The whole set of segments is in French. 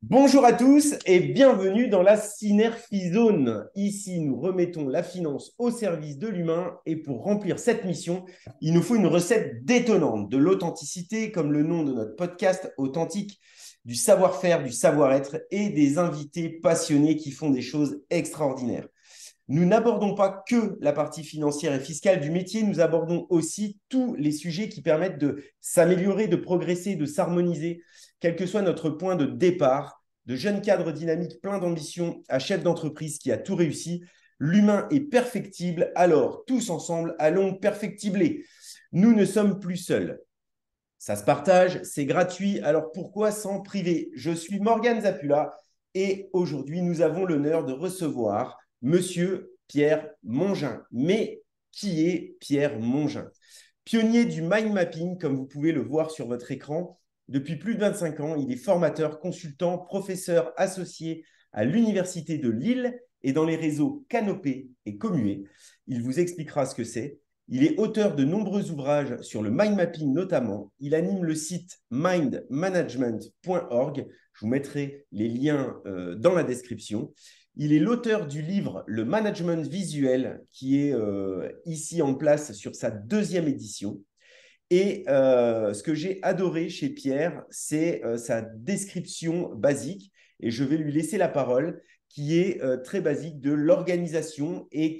Bonjour à tous et bienvenue dans la Synergie Zone. Ici, nous remettons la finance au service de l'humain et pour remplir cette mission, il nous faut une recette détonnante, de l'authenticité, comme le nom de notre podcast authentique, du savoir-faire, du savoir-être et des invités passionnés qui font des choses extraordinaires. Nous n'abordons pas que la partie financière et fiscale du métier, nous abordons aussi tous les sujets qui permettent de s'améliorer, de progresser, de s'harmoniser, quel que soit notre point de départ, de jeunes cadres dynamiques pleins d'ambition à chef d'entreprise qui a tout réussi. L'humain est perfectible, alors tous ensemble, allons perfectibler. Nous ne sommes plus seuls. Ça se partage, c'est gratuit, alors pourquoi s'en priver? Je suis Morgane Zapula et aujourd'hui, nous avons l'honneur de recevoir Monsieur Pierre Mongin. Mais qui est Pierre Mongin? Pionnier du mind mapping, comme vous pouvez le voir sur votre écran, depuis plus de 25 ans, il est formateur, consultant, professeur associé à l'Université de Lille et dans les réseaux Canopé et Comué. Il vous expliquera ce que c'est. Il est auteur de nombreux ouvrages sur le mind mapping notamment. Il anime le site mindmanagement.org. Je vous mettrai les liens dans la description. Il est l'auteur du livre Le management visuel qui est ici en place sur sa deuxième édition. Et ce que j'ai adoré chez Pierre, c'est sa description basique, et je vais lui laisser la parole, qui est très basique de l'organisation et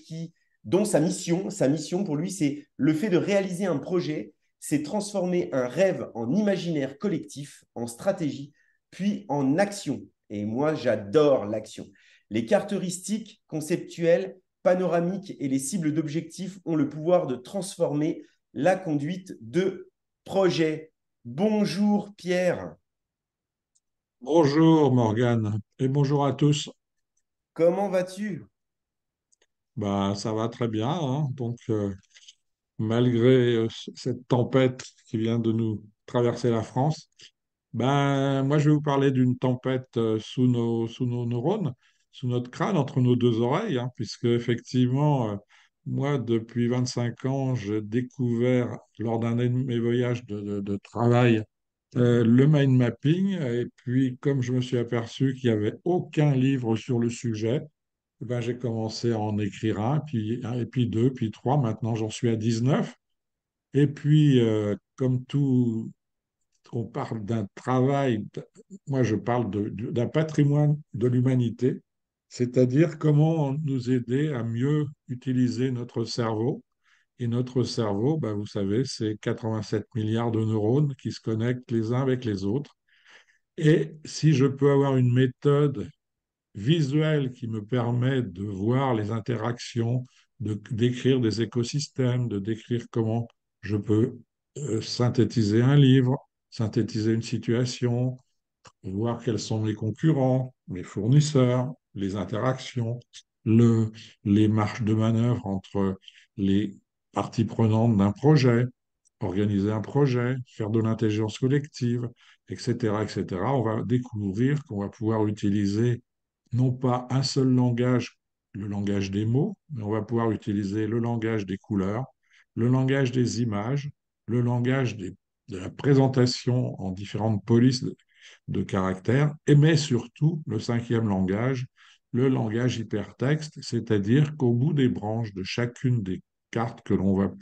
dont sa mission pour lui, c'est le fait de réaliser un projet, c'est transformer un rêve en imaginaire collectif, en stratégie, puis en action. Et moi, j'adore l'action. Les caractéristiques conceptuelles, panoramiques et les cibles d'objectifs ont le pouvoir de transformer la conduite de projet. Bonjour Pierre, Bonjour Morgane et bonjour à tous. comment vas-tu? Bah, ça va très bien, hein. Malgré cette tempête qui vient de nous traverser la France, ben, moi je vais vous parler d'une tempête sous nos neurones, sous notre crâne, entre nos deux oreilles, hein, puisque effectivement, moi depuis 25 ans, j'ai découvert lors d'un de mes voyages de travail le mind mapping. Et puis, comme je me suis aperçu qu'il n'y avait aucun livre sur le sujet, eh ben, j'ai commencé à en écrire un, et puis deux, puis trois. Maintenant, j'en suis à 19. Et puis, comme tout, on parle d'un travail, moi, je parle d'un patrimoine de l'humanité, c'est-à-dire comment nous aider à mieux utiliser notre cerveau. Et notre cerveau, ben, vous savez, c'est 87 milliards de neurones qui se connectent les uns avec les autres. Et si je peux avoir une méthode visuelle qui me permet de voir les interactions, décrire des écosystèmes, de décrire comment je peux synthétiser un livre, synthétiser une situation, voir quels sont mes concurrents, mes fournisseurs, les interactions, le, les marges de manœuvre entre les parties prenantes d'un projet, organiser un projet, faire de l'intelligence collective, etc., etc. On va découvrir qu'on va pouvoir utiliser non pas un seul langage, le langage des mots, mais on va pouvoir utiliser le langage des couleurs, le langage des images, le langage de la présentation en différentes polices de caractères, et mais surtout le cinquième langage, le langage hypertexte, c'est-à-dire qu'au bout des branches de chacune des cartes que l'on va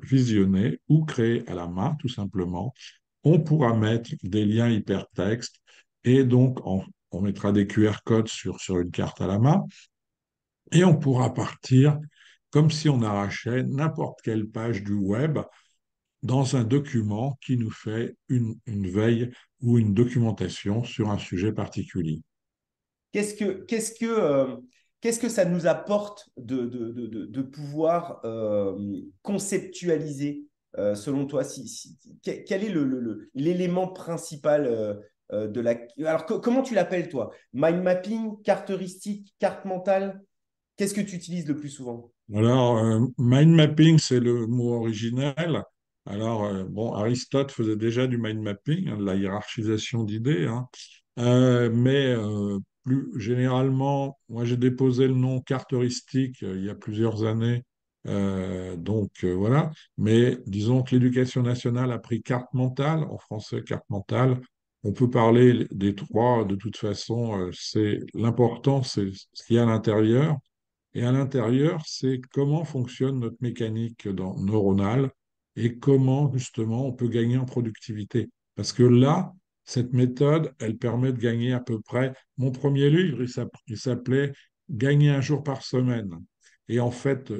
visionner ou créer à la main, tout simplement, on pourra mettre des liens hypertextes et donc on mettra des QR codes sur une carte à la main et on pourra partir comme si on arrachait n'importe quelle page du web dans un document qui nous fait une veille ou une documentation sur un sujet particulier. Qu'est-ce que, qu'est-ce que, qu'est-ce que ça nous apporte de pouvoir conceptualiser, selon toi, quel est l'élément principal de la... Alors, comment tu l'appelles, toi? Mind mapping, carte heuristique, carte mentale? Qu'est-ce que tu utilises le plus souvent? Alors, mind mapping, c'est le mot originel. Alors, bon, Aristote faisait déjà du mind mapping, hein, de la hiérarchisation d'idées, hein. Mais plus généralement, moi j'ai déposé le nom carte heuristique il y a plusieurs années. Voilà. Mais disons que l'éducation nationale a pris carte mentale, en français carte mentale. On peut parler des trois, de toute façon, c'est l'important, c'est ce qu'il y a à l'intérieur. Et à l'intérieur, c'est comment fonctionne notre mécanique neuronale et comment justement on peut gagner en productivité. Parce que là, cette méthode, elle permet de gagner à peu près. Mon premier livre, il s'appelait Gagner un jour par semaine. Et en fait,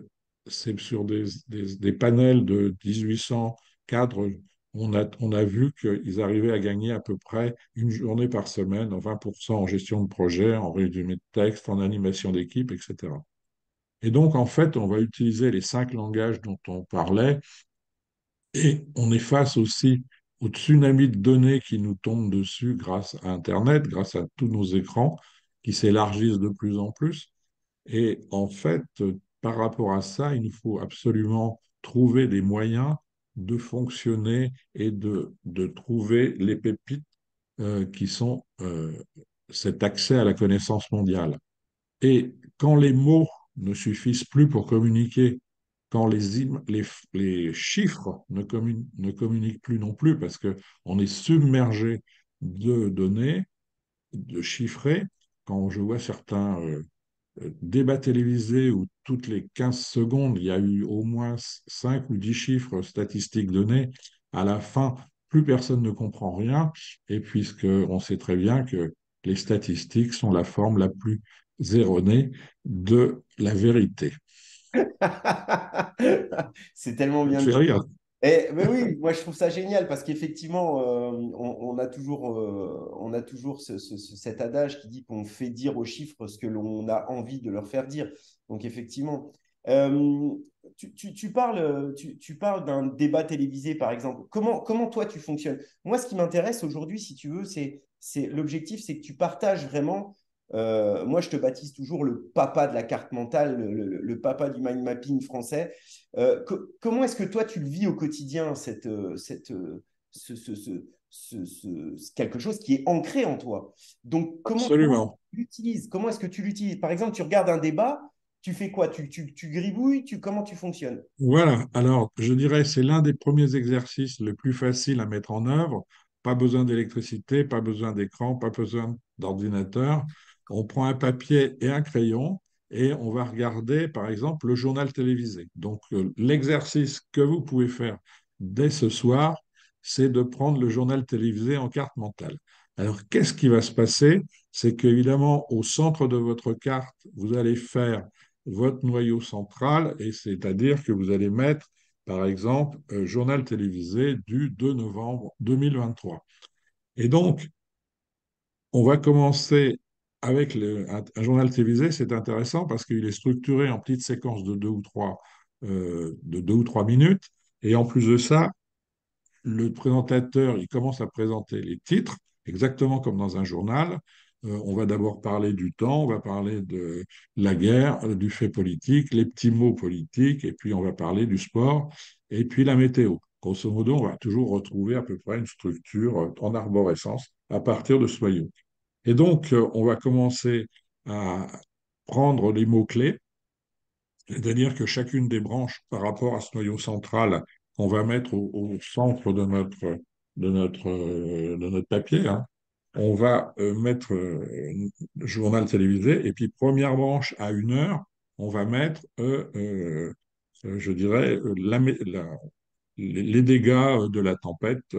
c'est sur des panels de 1800 cadres, on a vu qu'ils arrivaient à gagner à peu près une journée par semaine, 20% en gestion de projet, en résumé de texte, en animation d'équipe, etc. Et donc, en fait, on va utiliser les 5 langages dont on parlait et on est face aussi au tsunami de données qui nous tombent dessus grâce à Internet, grâce à tous nos écrans qui s'élargissent de plus en plus. Et en fait, par rapport à ça, il nous faut absolument trouver des moyens de fonctionner et de trouver les pépites qui sont cet accès à la connaissance mondiale. Et quand les mots ne suffisent plus pour communiquer, quand les chiffres ne communiquent plus non plus, parce qu'on est submergé de données, de chiffrés, quand je vois certains débats télévisés où toutes les 15 secondes, il y a eu au moins 5 ou 10 chiffres statistiques donnés, à la fin, plus personne ne comprend rien, et puisqu'on sait très bien que les statistiques sont la forme la plus erronée de la vérité. C'est tellement Ça te bien fait dit. rire. Mais oui, moi je trouve ça génial parce qu'effectivement, on a toujours cet adage qui dit qu'on fait dire aux chiffres ce que l'on a envie de leur faire dire. Donc effectivement, Euh, tu parles d'un débat télévisé par exemple. Comment toi tu fonctionnes? Moi, ce qui m'intéresse aujourd'hui, si tu veux, l'objectif, c'est que tu partages vraiment. Moi, je te baptise toujours le papa de la carte mentale, le papa du mind mapping français. Comment est-ce que toi, tu le vis au quotidien, quelque chose qui est ancré en toi? Donc, comment Absolument. tu l'utilises? Comment est-ce que tu l'utilises? Par exemple, tu regardes un débat, tu fais quoi? Tu gribouilles, comment tu fonctionnes? Voilà, alors je dirais c'est l'un des premiers exercices le plus facile à mettre en œuvre. Pas besoin d'électricité, pas besoin d'écran, pas besoin d'ordinateur. On prend un papier et un crayon et on va regarder par exemple le journal télévisé. Donc l'exercice que vous pouvez faire dès ce soir, c'est de prendre le journal télévisé en carte mentale. Alors qu'est-ce qui va se passer? C'est qu'évidemment au centre de votre carte, vous allez faire votre noyau central, et c'est-à-dire que vous allez mettre, par exemple, journal télévisé du 2 novembre 2023. Et donc, on va commencer avec un journal télévisé, c'est intéressant parce qu'il est structuré en petites séquences de 2 ou 3 minutes, et en plus de ça, le présentateur, il commence à présenter les titres, exactement comme dans un journal. On va d'abord parler du temps, on va parler de la guerre, du fait politique, les petits mots politiques, et puis on va parler du sport, et puis la météo. Grosso modo, on va toujours retrouver à peu près une structure en arborescence à partir de ce noyau. Et donc, on va commencer à prendre les mots-clés, c'est-à-dire que chacune des branches par rapport à ce noyau central qu'on va mettre au centre de notre papier, hein, on va mettre le journal télévisé et puis première branche à 1 heure, on va mettre, je dirais, les dégâts de la tempête.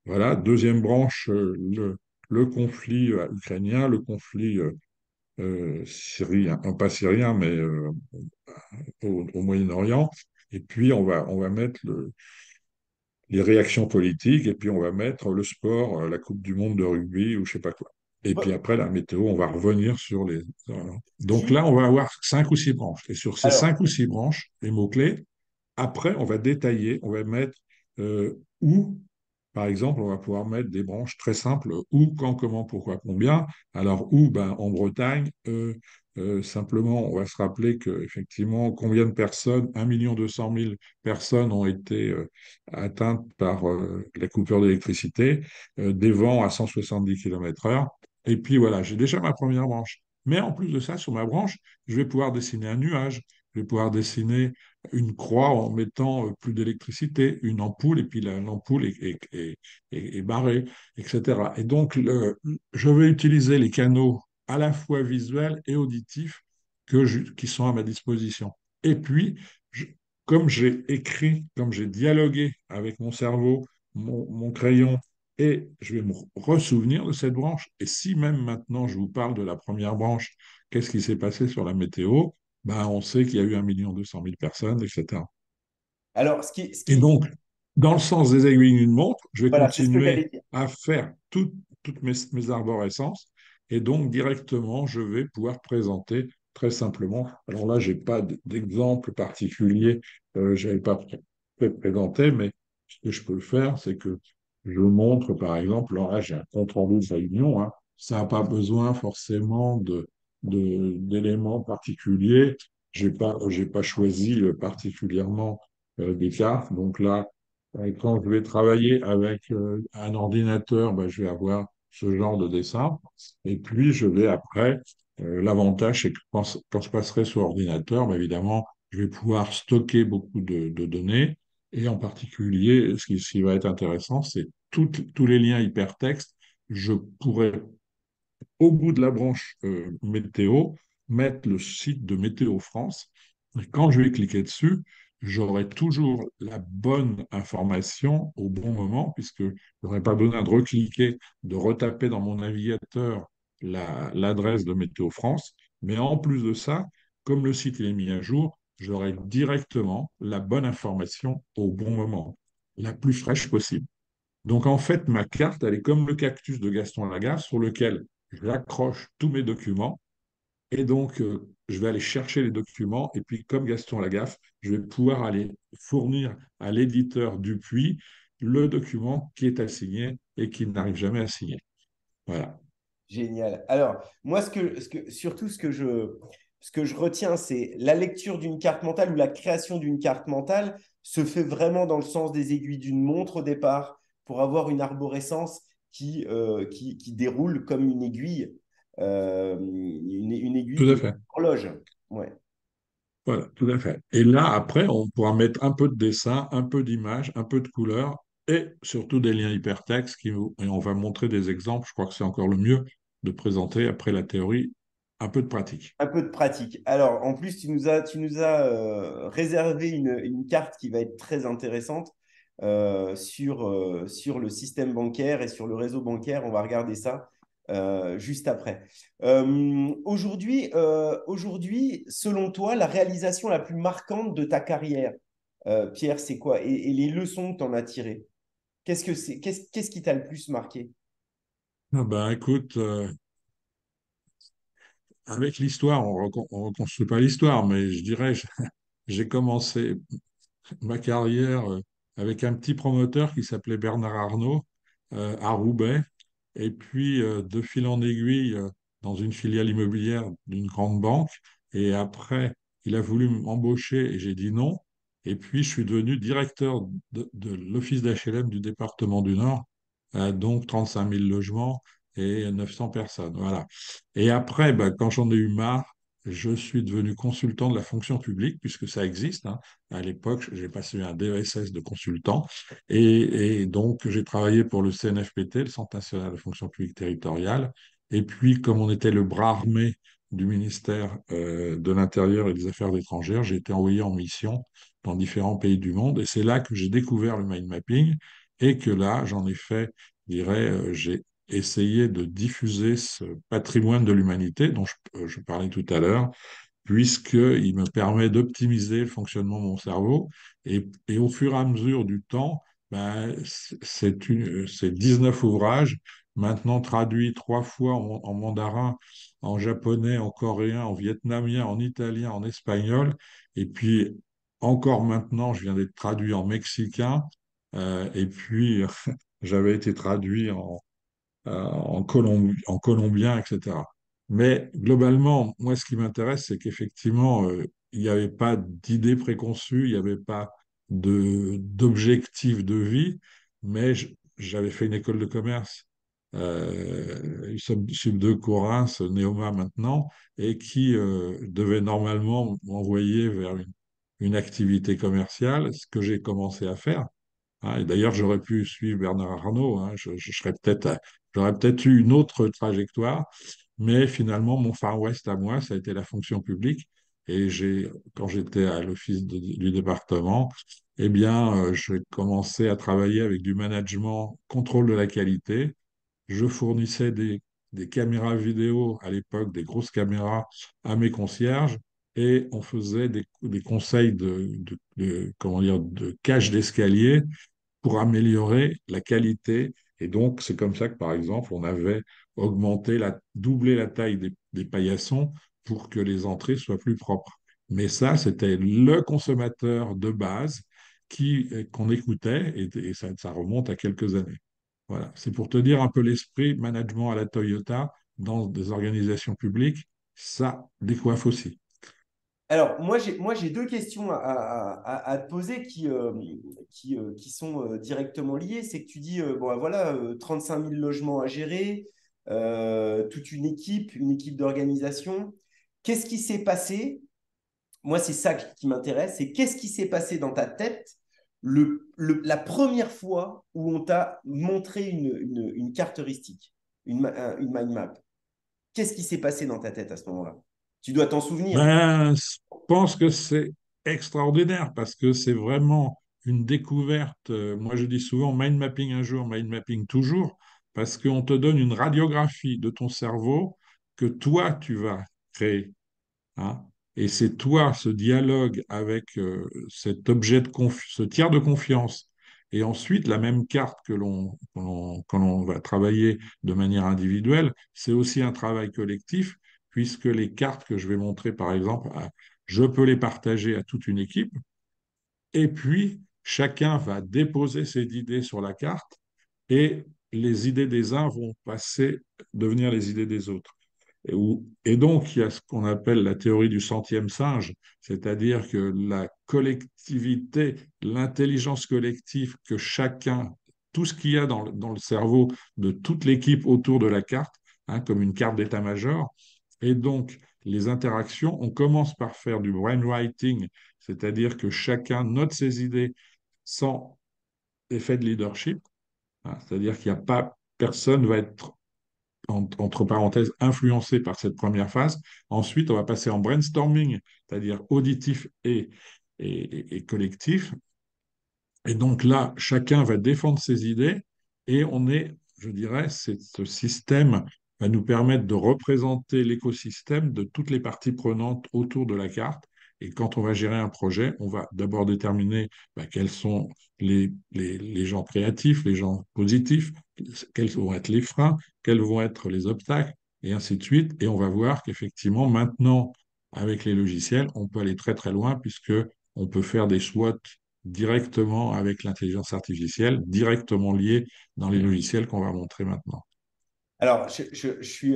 Voilà, deuxième branche, le conflit ukrainien, le conflit syrien, pas syrien, mais au Moyen-Orient. Et puis, on va mettre les réactions politiques, et puis on va mettre le sport, la Coupe du Monde de rugby ou je sais pas quoi. Et puis après, la météo, on va revenir sur les. Voilà. Donc Si, là, on va avoir 5 ou 6 branches. Et sur ces alors, 5 ou 6 branches, les mots-clés, après, on va détailler, on va mettre où, par exemple, on va pouvoir mettre des branches très simples, où, quand, comment, pourquoi, combien. Alors, où, ben, en Bretagne, simplement, on va se rappeler que effectivement, combien de personnes, 1 200 000 personnes ont été atteintes par la coupure d'électricité, des vents à 170 km/h. Et puis voilà, j'ai déjà ma première branche. Mais en plus de ça, sur ma branche, je vais pouvoir dessiner un nuage, je vais pouvoir dessiner une croix en mettant plus d'électricité, une ampoule, et puis l'ampoule est barrée, etc. Et donc, je vais utiliser les canaux à la fois visuels et auditifs qui sont à ma disposition. Et puis, je- comme j'ai écrit, comme j'ai dialogué avec mon cerveau, mon crayon, et je vais me ressouvenir de cette branche. Et si même maintenant je vous parle de la première branche, qu'est-ce qui s'est passé sur la météo? Ben, on sait qu'il y a eu 1 200 000 personnes, etc. Alors, Et donc, dans le sens des aiguilles d'une montre, je vais voilà, c'est ce que continuer j'allais dire. à faire toutes mes arborescences et donc directement, je vais pouvoir présenter très simplement. Alors là, je n'ai pas d'exemple particulier, je n'avais pas présenté, mais ce que je peux faire, c'est que je montre, par exemple, alors là, j'ai un compte-rendu de réunion, hein, ça n'a pas besoin forcément d'éléments particuliers. J'ai pas choisi particulièrement des cartes. Donc là, quand je vais travailler avec un ordinateur, ben, je vais avoir ce genre de dessin. Et puis, je vais après, l'avantage, c'est que quand je passerai sur ordinateur, ben, évidemment, je vais pouvoir stocker beaucoup de données. Et en particulier, ce qui va être intéressant, c'est tous les liens hypertextes. Je pourrais au bout de la branche météo, mettre le site de Météo France. Et quand je vais cliquer dessus, j'aurai toujours la bonne information au bon moment, puisque je n'aurai pas besoin de recliquer, de retaper dans mon navigateur l'adresse de Météo France. Mais en plus de ça, comme le site est mis à jour, j'aurai directement la bonne information au bon moment, la plus fraîche possible. Donc en fait, ma carte, elle est comme le cactus de Gaston Lagaffe sur lequel j'accroche tous mes documents et donc je vais aller chercher les documents et puis comme Gaston Lagaffe, je vais pouvoir aller fournir à l'éditeur Dupuis le document qui est assigné et qui n'arrive jamais à signer. Voilà. Génial. Alors, moi, surtout ce que je retiens, c'est la lecture d'une carte mentale ou la création d'une carte mentale se fait vraiment dans le sens des aiguilles d'une montre au départ pour avoir une arborescence qui déroule comme une aiguille, une aiguille Tout à de fait. horloge. Ouais. Voilà, tout à fait. Et là, après, on pourra mettre un peu de dessin, un peu d'image, un peu de couleur et surtout des liens hypertextes et on va montrer des exemples. Je crois que c'est encore le mieux de présenter après la théorie un peu de pratique. Un peu de pratique. Alors, en plus, tu nous as réservé une carte qui va être très intéressante sur le système bancaire et sur le réseau bancaire. On va regarder ça juste après. Aujourd'hui, selon toi, la réalisation la plus marquante de ta carrière, Pierre, c'est quoi? Et les leçons que tu en as tirées? Qu'est-ce qui t'a le plus marqué? Ah ben, écoute, avec l'histoire, on reconstruit pas l'histoire, mais je dirais, j'ai commencé ma carrière avec un petit promoteur qui s'appelait Bernard Arnault à Roubaix. Et puis, de fil en aiguille, dans une filiale immobilière d'une grande banque. Et après, il a voulu m'embaucher et j'ai dit non. Et puis, je suis devenu directeur de l'office d'HLM du département du Nord, donc 35 000 logements et 900 personnes. Voilà. Et après, bah, quand j'en ai eu marre, je suis devenu consultant de la fonction publique, puisque ça existe, hein. À l'époque, j'ai passé un DESS de consultant. Et donc, j'ai travaillé pour le CNFPT, le Centre national de fonction publique territoriale. Et puis, comme on était le bras armé du ministère de l'Intérieur et des Affaires étrangères, j'ai été envoyé en mission dans différents pays du monde. Et c'est là que j'ai découvert le mind mapping et que là, j'en ai fait, je dirais, j'ai essayé de diffuser ce patrimoine de l'humanité dont je parlais tout à l'heure puisqu'il me permet d'optimiser le fonctionnement de mon cerveau. Et au fur et à mesure du temps, ben, c'est 19 ouvrages, maintenant traduits 3 fois en mandarin, en japonais, en coréen, en vietnamien, en italien, en espagnol. Et puis, encore maintenant, je viens d'être traduit en mexicain. Et puis, j'avais été traduit en colombien, etc. Mais globalement, moi, ce qui m'intéresse, c'est qu'effectivement, il n'y avait pas d'idée préconçue, il n'y avait pas d'objectif de vie, mais j'avais fait une école de commerce Sub 2 Corin, Neoma maintenant, et qui devait normalement m'envoyer vers une activité commerciale, ce que j'ai commencé à faire. Hein. Et d'ailleurs, j'aurais pu suivre Bernard Arnault, hein. J'aurais peut-être eu une autre trajectoire, mais finalement, mon Far West à moi, ça a été la fonction publique. Et quand j'étais à l'office du département, eh bien, j'ai commencé à travailler avec du management, contrôle de la qualité. Je fournissais des caméras vidéo à l'époque, des grosses caméras à mes concierges, et on faisait des conseils comment dire, de cage d'escalier pour améliorer la qualité. Et donc, c'est comme ça que, par exemple, on avait doublé la taille des paillassons pour que les entrées soient plus propres. Mais ça, c'était le consommateur de base qu'on écoutait, et ça remonte à quelques années. Voilà, c'est pour te dire un peu l'esprit management à la Toyota dans des organisations publiques, ça décoiffe aussi. Alors, moi, j'ai deux questions à te poser qui sont directement liées. C'est que tu dis, bon, voilà, 35 000 logements à gérer, toute une équipe d'organisation. Qu'est-ce qui s'est passé? Moi, c'est ça qui m'intéresse. C'est qu'est-ce qui s'est passé dans ta tête la première fois où on t'a montré une caractéristique, une mind map? Qu'est-ce qui s'est passé dans ta tête à ce moment-là? Tu dois t'en souvenir. Ben, je pense que c'est extraordinaire parce que c'est vraiment une découverte. Moi, je dis souvent mind mapping un jour, mind mapping toujours, parce qu'on te donne une radiographie de ton cerveau que toi, tu vas créer. Hein. Et c'est toi, ce dialogue avec cet ce tiers de confiance, et ensuite la même carte quand l'on va travailler de manière individuelle, c'est aussi un travail collectif, puisque les cartes que je vais montrer, par exemple, je peux les partager à toute une équipe, et puis chacun va déposer ses idées sur la carte, et les idées des uns vont devenir les idées des autres. Et donc, il y a ce qu'on appelle la théorie du centième singe, c'est-à-dire que la collectivité, l'intelligence collective que chacun, tout ce qu'il y a dans le cerveau de toute l'équipe autour de la carte, hein, comme une carte d'état-major, et donc les interactions, on commence par faire du brainwriting, c'est-à-dire que chacun note ses idées sans effet de leadership, hein, c'est-à-dire qu'il n'y a pas, personne va être entre parenthèses, influencé par cette première phase. Ensuite, on va passer en brainstorming, c'est-à-dire auditif et collectif. Et donc là, chacun va défendre ses idées et je dirais, ce système va nous permettre de représenter l'écosystème de toutes les parties prenantes autour de la carte. Et quand on va gérer un projet, on va d'abord déterminer quels sont les gens créatifs, les gens positifs, quels vont être les freins, quels vont être les obstacles, et ainsi de suite. Et on va voir qu'effectivement, maintenant, avec les logiciels, on peut aller très très loin puisque on peut faire des SWOT directement avec l'intelligence artificielle, directement liée dans les logiciels qu'on va montrer maintenant. Alors, je suis,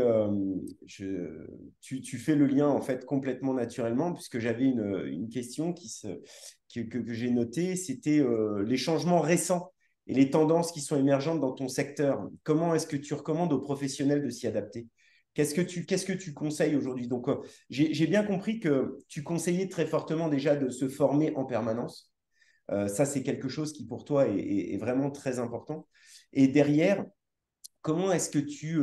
tu fais le lien en fait complètement naturellement, puisque j'avais une question que j'ai notée, c'était les changements récents et les tendances qui sont émergentes dans ton secteur. Comment est-ce que tu recommandes aux professionnels de s'y adapter? Qu'est-ce que tu conseilles aujourd'hui? Donc, j'ai bien compris que tu conseillais très fortement déjà de se former en permanence. Ça, c'est quelque chose qui pour toi est vraiment très important. Et derrière, comment est-ce que tu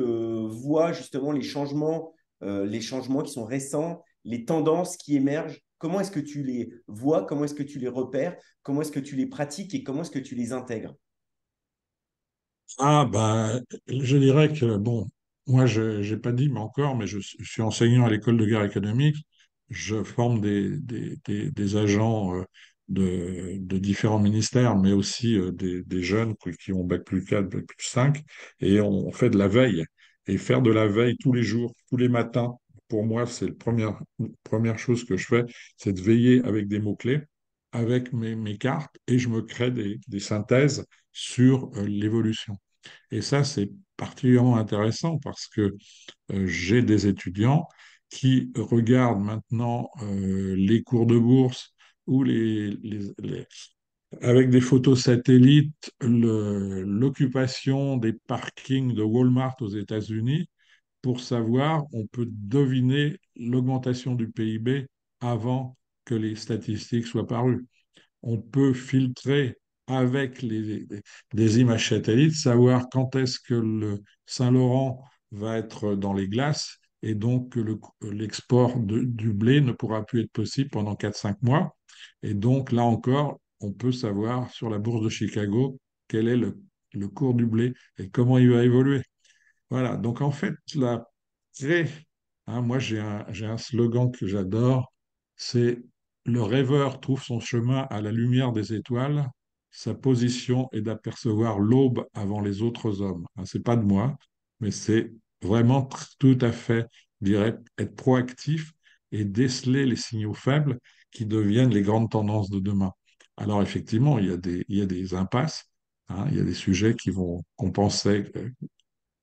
vois justement les changements qui sont récents, les tendances qui émergent? Comment est-ce que tu les vois? Comment est-ce que tu les repères? Comment est-ce que tu les pratiques et comment est-ce que tu les intègres? Ah, je dirais que, bon, moi, je n'ai pas dit, mais encore, mais je suis enseignant à l'école de guerre économique. Je forme des agents de différents ministères, mais aussi des jeunes qui ont bac plus 4, bac plus 5, et on fait de la veille. Et faire de la veille tous les jours, tous les matins, pour moi, c'est première chose que je fais, c'est de veiller avec des mots-clés, avec mes cartes, et je me crée des synthèses sur l'évolution. Et ça, c'est particulièrement intéressant parce que j'ai des étudiants qui regardent maintenant les cours de bourse ou avec des photos satellites, l'occupation des parkings de Walmart aux États-Unis. Pour savoir, on peut deviner l'augmentation du PIB avant que les statistiques soient parues. On peut filtrer avec des images satellites, savoir quand est-ce que le Saint-Laurent va être dans les glaces et donc que l'export du blé ne pourra plus être possible pendant 4 5 mois. Et donc là encore, on peut savoir sur la bourse de Chicago quel est le cours du blé et comment il va évoluer. Voilà, donc en fait, la vraie, moi j'ai un slogan que j'adore, c'est le rêveur trouve son chemin à la lumière des étoiles, sa position est d'apercevoir l'aube avant les autres hommes. Hein, c'est pas de moi, mais c'est vraiment tout à fait, je dirais, être proactif et déceler les signaux faibles qui deviennent les grandes tendances de demain. Alors effectivement, il y a des impasses, il y a des sujets qu'on pensait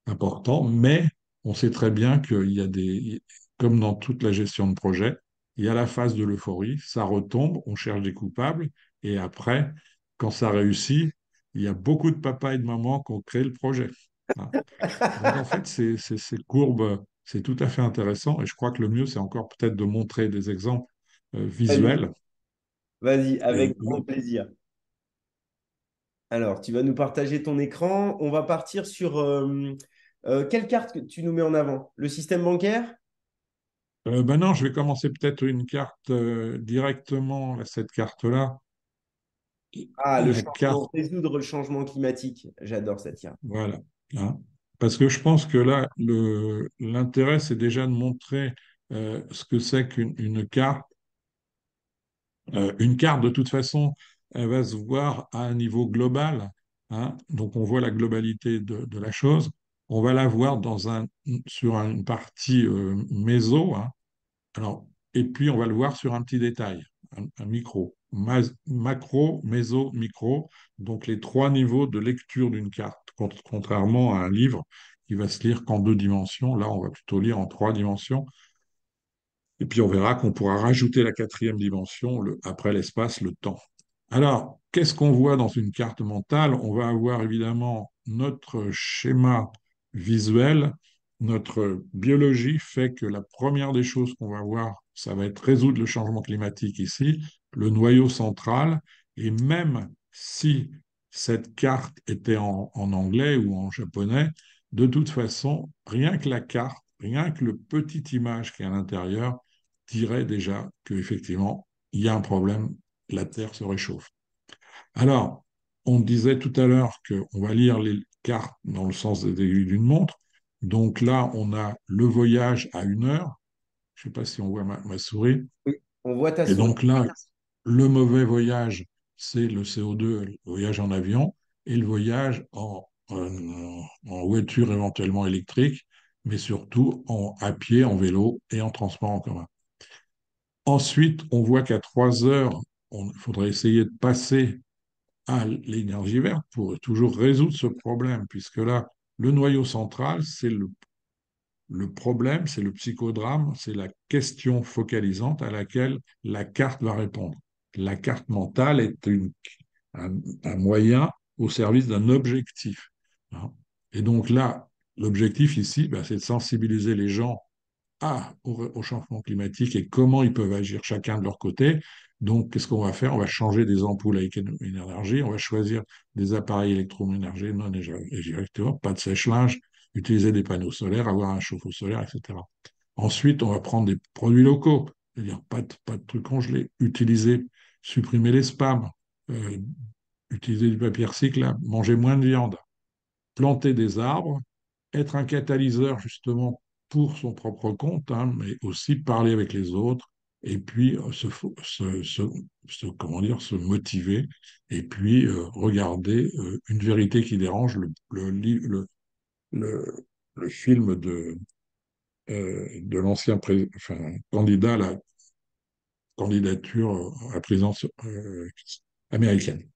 important, mais on sait très bien qu'il y a comme dans toute la gestion de projet, il y a la phase de l'euphorie, ça retombe, on cherche des coupables, et après, quand ça réussit, il y a beaucoup de papas et de mamans qui ont créé le projet. Hein. Donc en fait, ces courbes, c'est tout à fait intéressant, et je crois que le mieux, c'est encore peut-être de montrer des exemples Vas-y, visuels. vas-y, Et avec grand plaisir. Alors, tu vas nous partager ton écran. On va partir sur quelle carte que tu nous mets en avant? Le système bancaire? maintenant, je vais commencer peut-être une carte directement, là, cette carte-là, Ah, le la changement, carte. résoudre le changement climatique. J'adore cette carte. Voilà. Hein. Parce que je pense que là, l'intérêt, c'est déjà de montrer ce que c'est une carte. Une carte, de toute façon, elle va se voir à un niveau global. Hein. Donc, on voit la globalité de la chose. On va la voir sur une partie méso. Hein. Alors, et puis, on va le voir sur un petit détail, un micro. Macro, méso, micro. Donc, les trois niveaux de lecture d'une carte, contrairement à un livre qui va se lire qu'en 2 dimensions. Là, on va plutôt lire en 3 dimensions. Et puis, on verra qu'on pourra rajouter la quatrième dimension, après l'espace, le temps. Alors, qu'est-ce qu'on voit dans une carte mentale? On va avoir évidemment notre schéma visuel, notre biologie fait que la première des choses qu'on va voir, ça va être résoudre le changement climatique ici, le noyau central, et même si cette carte était en anglais ou en japonais, de toute façon, rien que la carte, rien que le petite image qui est à l'intérieur, dirait déjà qu'effectivement, il y a un problème, la Terre se réchauffe. Alors, on disait tout à l'heure qu'on va lire les cartes dans le sens des aiguilles d'une montre. Donc là, on a le voyage à 1 heure. Je ne sais pas si on voit ma souris. Oui, on voit ta Et souris. donc là, le mauvais voyage, c'est le CO2, le voyage en avion, et le voyage en voiture éventuellement électrique, mais surtout à pied, en vélo et en transport en commun. Ensuite, on voit qu'à 3 heures, il faudrait essayer de passer à l'énergie verte pour toujours résoudre ce problème, puisque là, le noyau central, c'est le problème, c'est le psychodrame, c'est la question focalisante à laquelle la carte va répondre. La carte mentale est un moyen au service d'un objectif. Hein. Et donc là, l'objectif ici, ben, c'est de sensibiliser les gens au changement climatique et comment ils peuvent agir chacun de leur côté. Donc, qu'est-ce qu'on va faire? On va changer des ampoules à énergie, on va choisir des appareils électroménagers non éjecteurs, pas de sèche-linge, utiliser des panneaux solaires, avoir un chauffe-eau solaire, etc. Ensuite, on va prendre des produits locaux, c'est-à-dire pas de trucs congelés, supprimer les spams, euh, utiliser du papier recyclable, manger moins de viande, planter des arbres, être un catalyseur justement pour son propre compte, mais aussi parler avec les autres et puis comment dire, se motiver et puis regarder Une vérité qui dérange, le, le film de l'ancien enfin, candidat à la candidature à la présidence américaine.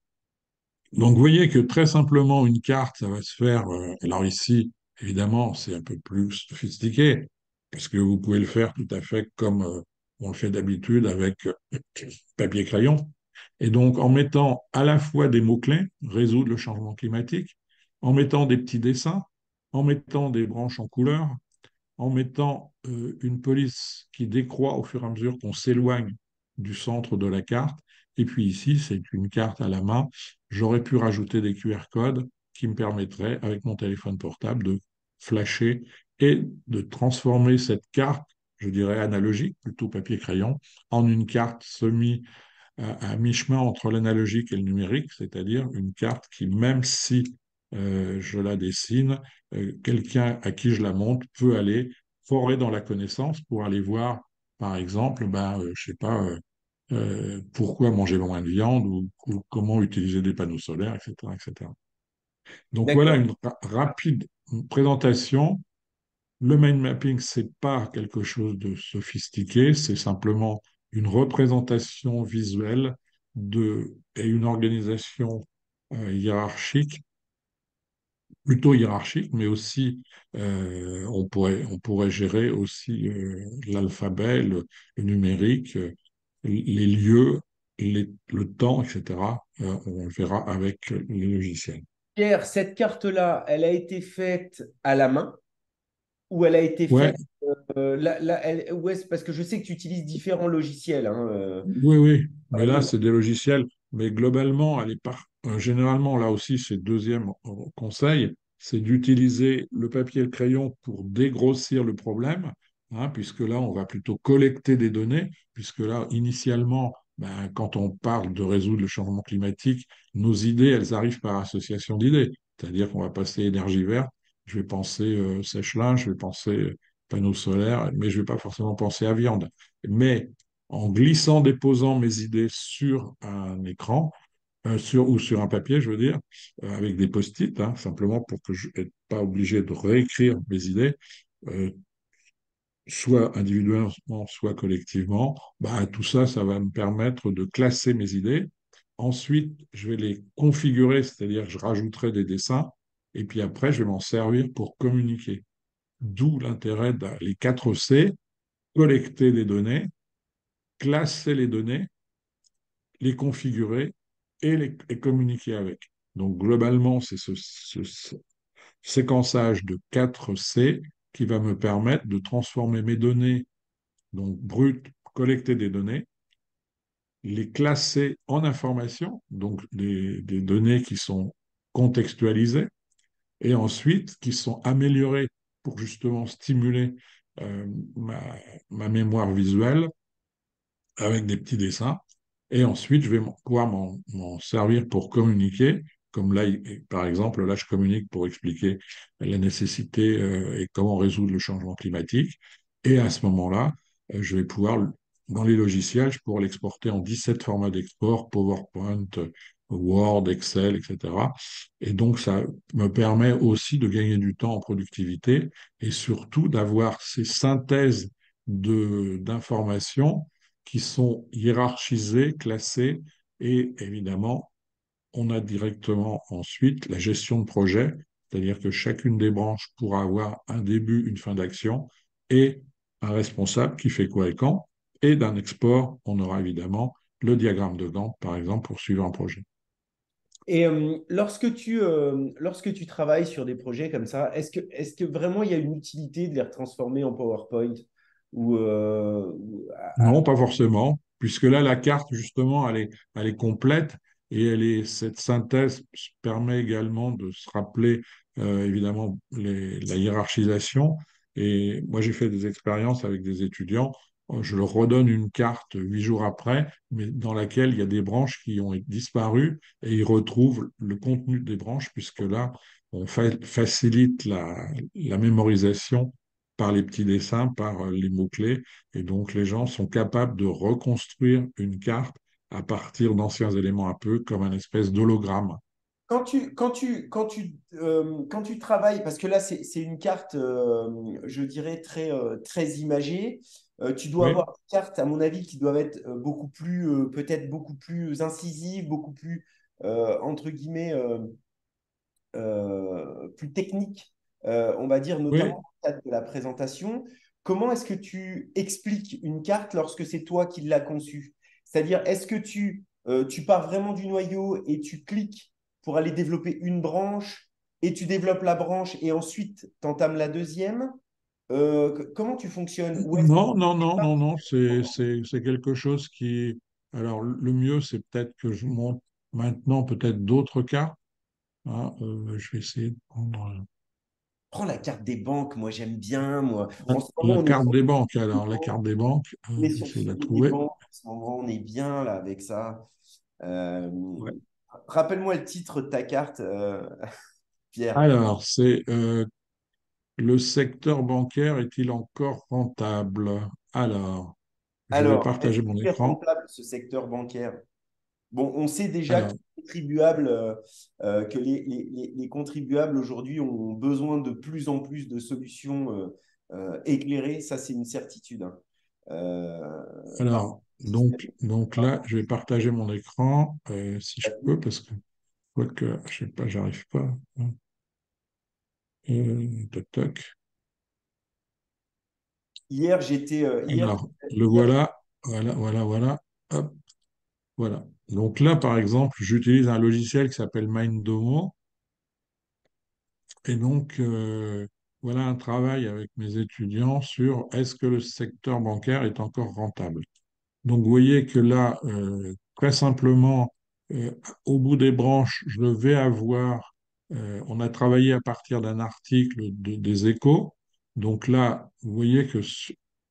Donc, vous voyez que très simplement, une carte, ça va se faire. Alors ici, évidemment, c'est un peu plus sophistiqué, parce que vous pouvez le faire tout à fait comme on le fait d'habitude avec papier-crayon. Et donc, en mettant à la fois des mots-clés, résoudre le changement climatique, en mettant des petits dessins, en mettant des branches en couleur, en mettant une police qui décroît au fur et à mesure qu'on s'éloigne du centre de la carte. Et puis ici, c'est une carte à la main. J'aurais pu rajouter des QR codes qui me permettraient, avec mon téléphone portable, de flasher et de transformer cette carte, je dirais analogique, plutôt papier-crayon, en une carte à mi-chemin entre l'analogique et le numérique, c'est-à-dire une carte qui, même si je la dessine, quelqu'un à qui je la montre peut aller forer dans la connaissance pour aller voir, par exemple, je sais pas, pourquoi manger moins de viande ou comment utiliser des panneaux solaires, etc., etc. Donc voilà D'accord. une rapide présentation. Le mind mapping, c'est pas quelque chose de sophistiqué, c'est simplement une représentation visuelle et une organisation hiérarchique, plutôt hiérarchique, mais aussi on pourrait gérer aussi l'alphabet, le numérique, les lieux, le temps, etc. On le verra avec les logiciels. Pierre, cette carte-là, elle a été faite à la main ou elle a été Ouais, faite où est-ce, parce que je sais que tu utilises différents logiciels. Hein, oui, oui, mais là, travailler. c'est des logiciels. Mais globalement, généralement, là aussi, c'est le deuxième conseil, c'est d'utiliser le papier et le crayon pour dégrossir le problème, hein, puisque là, on va plutôt collecter des données, puisque là, initialement, quand on parle de résoudre le changement climatique, nos idées, elles arrivent par association d'idées. C'est-à-dire qu'on va passer énergie verte, je vais penser sèche-linge, je vais penser panneaux solaires, mais je ne vais pas forcément penser à viande. Mais en glissant, déposant mes idées sur un écran, ou sur un papier, je veux dire, avec des post-it, hein, simplement pour que je n'ai pas obligé de réécrire mes idées, euh, soit individuellement, soit collectivement, tout ça, ça va me permettre de classer mes idées. Ensuite, je vais les configurer, c'est-à-dire que je rajouterai des dessins, et puis après, je vais m'en servir pour communiquer. D'où l'intérêt des 4 C, collecter des données, classer les données, les configurer et communiquer avec. Donc globalement, c'est ce séquençage de 4 C qui va me permettre de transformer mes données, donc brutes, collecter des données, les classer en informations, donc des données qui sont contextualisées, et ensuite qui sont améliorées pour justement stimuler euh, ma, ma mémoire visuelle avec des petits dessins. Et ensuite, je vais pouvoir m'en servir pour communiquer. Comme là, par exemple, là, je communique pour expliquer la nécessité et comment résoudre le changement climatique. Et à ce moment-là, je vais pouvoir, dans les logiciels, je pourrai l'exporter en 17 formats d'export, PowerPoint, Word, Excel, etc. Et donc, ça me permet aussi de gagner du temps en productivité et surtout d'avoir ces synthèses d'informations qui sont hiérarchisés, classés, et évidemment, on a directement ensuite la gestion de projet, c'est-à-dire que chacune des branches pourra avoir un début, une fin d'action, et un responsable qui fait quoi et quand, et d'un export, on aura évidemment le diagramme de Gantt, par exemple, pour suivre un projet. Et lorsque tu travailles sur des projets comme ça, est-ce que vraiment il y a une utilité de les transformer en PowerPoint ou, Non, pas forcément, puisque là, la carte, justement, elle est complète et cette synthèse permet également de se rappeler, évidemment, la hiérarchisation. Et moi, j'ai fait des expériences avec des étudiants. Je leur redonne une carte 8 jours après, mais dans laquelle il y a des branches qui ont disparu et ils retrouvent le contenu des branches, puisque là, on facilite la mémorisation par les petits dessins, par les mots-clés. Et donc, les gens sont capables de reconstruire une carte à partir d'anciens éléments un peu comme un espèce d'hologramme. quand tu travailles, parce que là, c'est une carte, je dirais, très imagée, tu dois Oui, avoir des cartes, à mon avis, qui doivent être beaucoup plus, peut-être beaucoup plus incisives, beaucoup plus, entre guillemets, plus techniques, on va dire, notamment oui. dans le cadre de la présentation. Comment est-ce que tu expliques une carte lorsque c'est toi qui l'as conçue? C'est-à-dire, est-ce que tu tu pars vraiment du noyau et tu cliques pour aller développer une branche et tu développes la branche et ensuite tu entames la deuxième. Comment tu fonctionnes? Ou est-ce que Non, non, non, non, non, c'est quelque chose qui... Alors, le mieux, c'est peut-être que je monte maintenant peut-être d'autres cas, hein. Je vais essayer de prendre prends la carte des banques? Moi, j'aime bien. Moi, en ce moment, la carte des banques. Alors, la carte des banques, on est je vais sur le essayer de la sujet des trouver. banques. En ce moment, on est bien là avec ça. Euh, Ouais. Rappelle-moi le titre de ta carte, Pierre. Alors, c'est le secteur bancaire est-il encore rentable? Alors, je vais Alors, est-ce partager mon qu'il est écran. rentable ce secteur bancaire? Bon, on sait déjà que Alors, les contribuables aujourd'hui ont besoin de plus en plus de solutions éclairées. Ça, c'est une certitude, hein. Par système. donc là, je vais partager mon écran si je peux, parce que quoique, je sais pas, j'arrive pas. Toc, toc. Hier, Alors, le voilà, voilà, voilà, voilà. Hop, voilà. Donc là, par exemple, j'utilise un logiciel qui s'appelle Mindomo. Et donc, voilà un travail avec mes étudiants sur est-ce que le secteur bancaire est encore rentable. Donc, vous voyez que là, très simplement, euh, au bout des branches, je vais avoir, on a travaillé à partir d'un article des Échos. Donc là, vous voyez que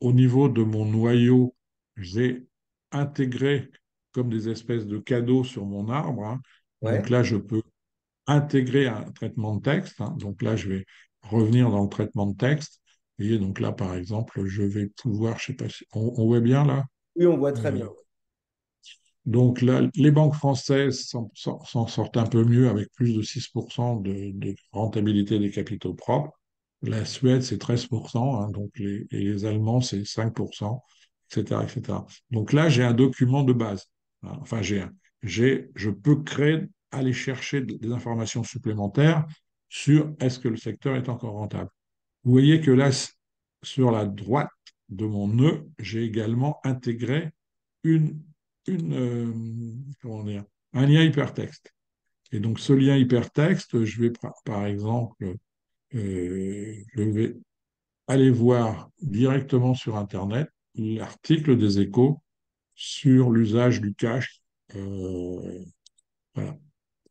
au niveau de mon noyau, j'ai intégré comme des espèces de cadeaux sur mon arbre, hein. Donc ouais. là, je peux intégrer un traitement de texte, hein. Donc là, je vais revenir dans le traitement de texte. Vous voyez, donc là, par exemple, je vais pouvoir, je sais pas si on voit bien là. Oui, on voit très bien. Euh, donc là, les banques françaises s'en sortent un peu mieux avec plus de 6% de rentabilité des capitaux propres. La Suède, c'est 13%, hein, donc et les Allemands, c'est 5%, etc., etc. Donc là, j'ai un document de base, hein. Enfin, je peux créer, aller chercher des informations supplémentaires sur est-ce que le secteur est encore rentable. Vous voyez que là, sur la droite de mon nœud, j'ai également intégré une, comment dire, un lien hypertexte. Et donc, ce lien hypertexte, je vais, par exemple, je vais aller voir directement sur Internet l'article des Échos sur l'usage du cash. euh, voilà,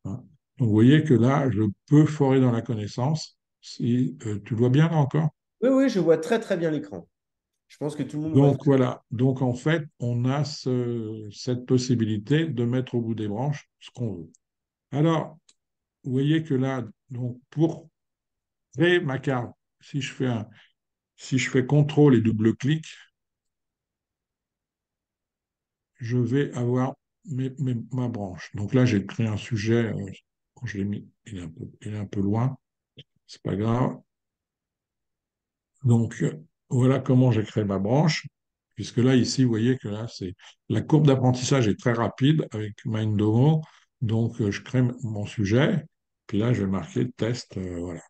hein. Donc, vous voyez que là, je peux forer dans la connaissance. Si, tu le vois bien là encore? Oui, oui, je vois très, très bien l'écran. Je pense que tout le monde voit Donc très voilà, donc en fait, on a cette possibilité de mettre au bout des branches ce qu'on veut. Alors, vous voyez que là, donc pour créer ma carte, si je fais CTRL et double-clic, je vais avoir ma branche. Donc là, j'ai créé un sujet, bon, je l'ai mis, il est un peu loin, c'est pas grave. Donc voilà comment j'ai créé ma branche, puisque là, ici, vous voyez que là, c'est la courbe d'apprentissage est très rapide avec Mindomo. Donc je crée mon sujet, puis là, je vais marquer test, voilà.